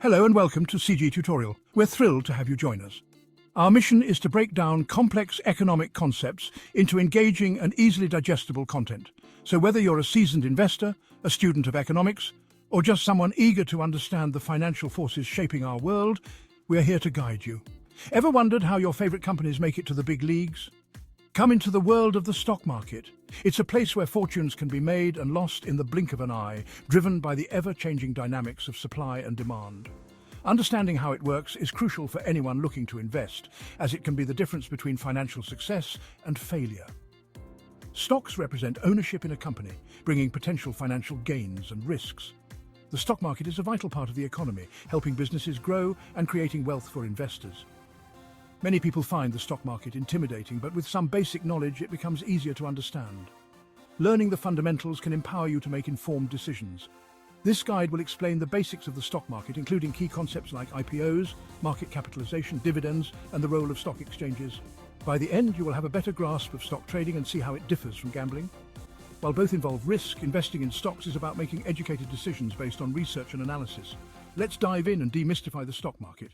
Hello and welcome to CG Tutorial. We're thrilled to have you join us. Our mission is to break down complex economic concepts into engaging and easily digestible content. So whether you're a seasoned investor, a student of economics, or just someone eager to understand the financial forces shaping our world, we're here to guide you. Ever wondered how your favorite companies make it to the big leagues? Come into the world of the stock market. It's a place where fortunes can be made and lost in the blink of an eye, driven by the ever-changing dynamics of supply and demand. Understanding how it works is crucial for anyone looking to invest, as it can be the difference between financial success and failure. Stocks represent ownership in a company, bringing potential financial gains and risks. The stock market is a vital part of the economy, helping businesses grow and creating wealth for investors. Many people find the stock market intimidating, but with some basic knowledge, it becomes easier to understand. Learning the fundamentals can empower you to make informed decisions. This guide will explain the basics of the stock market, including key concepts like IPOs, market capitalization, dividends, and the role of stock exchanges. By the end, you will have a better grasp of stock trading and see how it differs from gambling. While both involve risk, investing in stocks is about making educated decisions based on research and analysis. Let's dive in and demystify the stock market.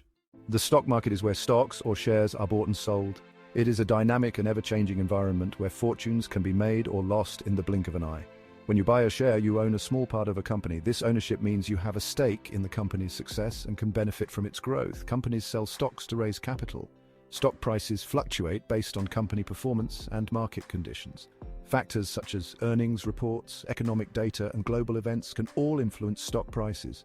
The stock market is where stocks or shares are bought and sold. It is a dynamic and ever-changing environment where fortunes can be made or lost in the blink of an eye. When you buy a share, you own a small part of a company. This ownership means you have a stake in the company's success and can benefit from its growth. Companies sell stocks to raise capital. Stock prices fluctuate based on company performance and market conditions. Factors such as earnings reports, economic data, and global events can all influence stock prices.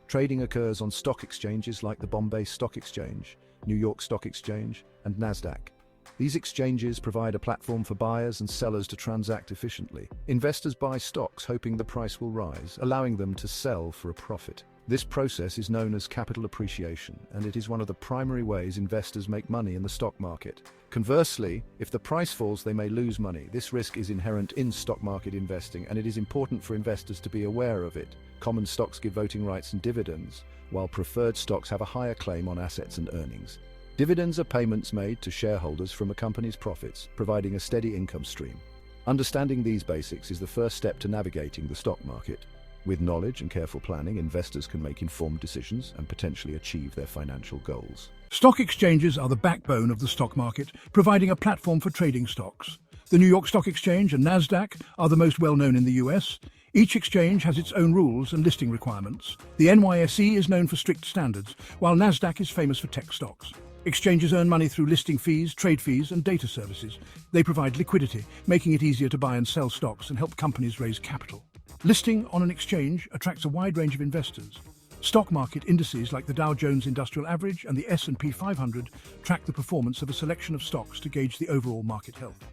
Trading occurs on stock exchanges like the Bombay Stock Exchange, New York Stock Exchange, and Nasdaq. These exchanges provide a platform for buyers and sellers to transact efficiently. Investors buy stocks hoping the price will rise, allowing them to sell for a profit. This process is known as capital appreciation, and it is one of the primary ways investors make money in the stock market. Conversely, if the price falls, they may lose money. This risk is inherent in stock market investing, and it is important for investors to be aware of it. Common stocks give voting rights and dividends, while preferred stocks have a higher claim on assets and earnings. Dividends are payments made to shareholders from a company's profits, providing a steady income stream. Understanding these basics is the first step to navigating the stock market. With knowledge and careful planning, investors can make informed decisions and potentially achieve their financial goals. Stock exchanges are the backbone of the stock market, providing a platform for trading stocks. The New York Stock Exchange and Nasdaq are the most well-known in the US. Each exchange has its own rules and listing requirements. The NYSE is known for strict standards, while Nasdaq is famous for tech stocks. Exchanges earn money through listing fees, trade fees, and data services. They provide liquidity, making it easier to buy and sell stocks and help companies raise capital. Listing on an exchange attracts a wide range of investors. Stock market indices like the Dow Jones Industrial Average and the S&P 500 track the performance of a selection of stocks to gauge the overall market health.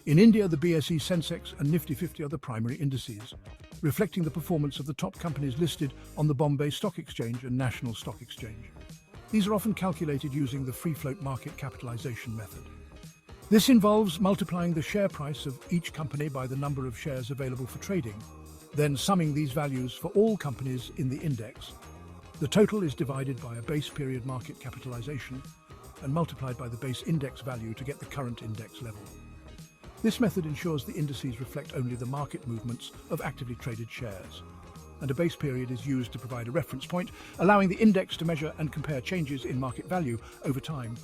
In India, the BSE Sensex and Nifty 50 are the primary indices, reflecting the performance of the top companies listed on the Bombay Stock Exchange and National Stock Exchange. These are often calculated using the free-float market capitalization method. This involves multiplying the share price of each company by the number of shares available for trading, then summing these values for all companies in the index. The total is divided by a base period market capitalization and multiplied by the base index value to get the current index level. This method ensures the indices reflect only the market movements of actively traded shares, and a base period is used to provide a reference point, allowing the index to measure and compare changes in market value over time.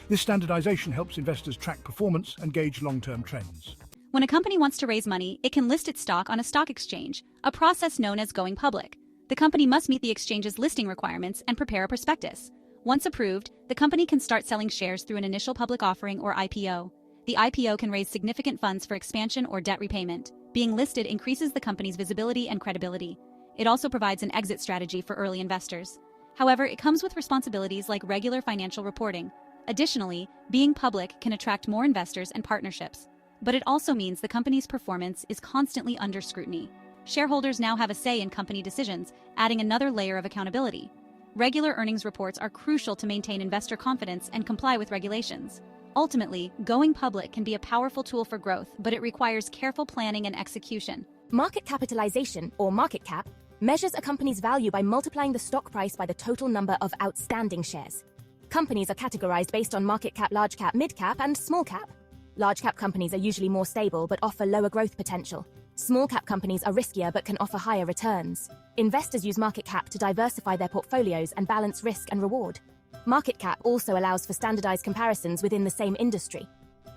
This standardization helps investors track performance and gauge long-term trends. When a company wants to raise money, it can list its stock on a stock exchange, a process known as going public. The company must meet the exchange's listing requirements and prepare a prospectus. Once approved, the company can start selling shares through an initial public offering or IPO. The IPO can raise significant funds for expansion or debt repayment. Being listed increases the company's visibility and credibility. It also provides an exit strategy for early investors. However, it comes with responsibilities like regular financial reporting. Additionally, being public can attract more investors and partnerships. But it also means the company's performance is constantly under scrutiny. Shareholders now have a say in company decisions, adding another layer of accountability. Regular earnings reports are crucial to maintain investor confidence and comply with regulations. Ultimately, going public can be a powerful tool for growth, but it requires careful planning and execution. Market capitalization, or market cap, measures a company's value by multiplying the stock price by the total number of outstanding shares. Companies are categorized based on market cap, large cap, mid cap, and small cap. Large cap companies are usually more stable but offer lower growth potential. Small-cap companies are riskier but can offer higher returns. Investors use market cap to diversify their portfolios and balance risk and reward. Market cap also allows for standardized comparisons within the same industry.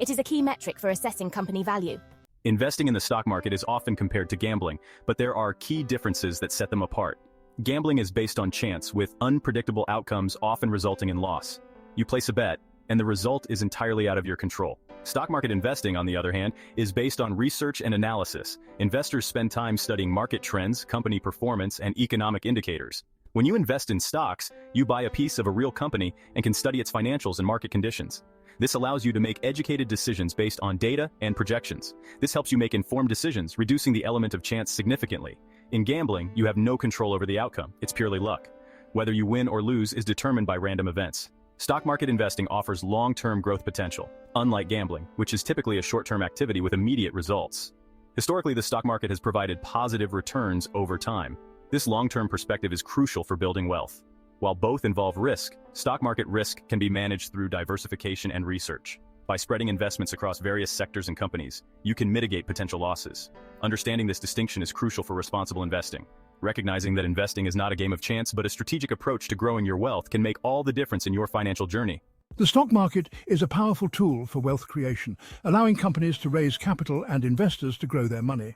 It is a key metric for assessing company value. Investing in the stock market is often compared to gambling, but there are key differences that set them apart. Gambling is based on chance, with unpredictable outcomes often resulting in loss. You place a bet, and the result is entirely out of your control. Stock market investing, on the other hand, is based on research and analysis. Investors spend time studying market trends, company performance, and economic indicators. When you invest in stocks, you buy a piece of a real company and can study its financials and market conditions. This allows you to make educated decisions based on data and projections. This helps you make informed decisions, reducing the element of chance significantly. In gambling, you have no control over the outcome. It's purely luck. Whether you win or lose is determined by random events. Stock market investing offers long-term growth potential, unlike gambling, which is typically a short-term activity with immediate results. Historically, the stock market has provided positive returns over time. This long-term perspective is crucial for building wealth. While both involve risk, stock market risk can be managed through diversification and research. By spreading investments across various sectors and companies, you can mitigate potential losses. Understanding this distinction is crucial for responsible investing. Recognizing that investing is not a game of chance but a strategic approach to growing your wealth can make all the difference in your financial journey. The stock market is a powerful tool for wealth creation, allowing companies to raise capital and investors to grow their money.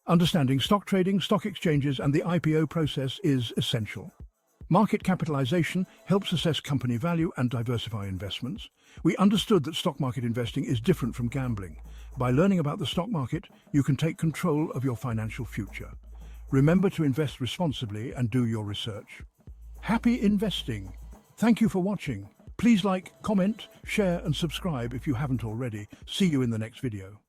Understanding stock trading, stock exchanges, and the IPO process is essential. Market capitalization helps assess company value and diversify investments. We understood that stock market investing is different from gambling. By learning about the stock market, you can take control of your financial future. Remember to invest responsibly and do your research. Happy investing! Thank you for watching. Please like, comment, share, and subscribe if you haven't already. See you in the next video.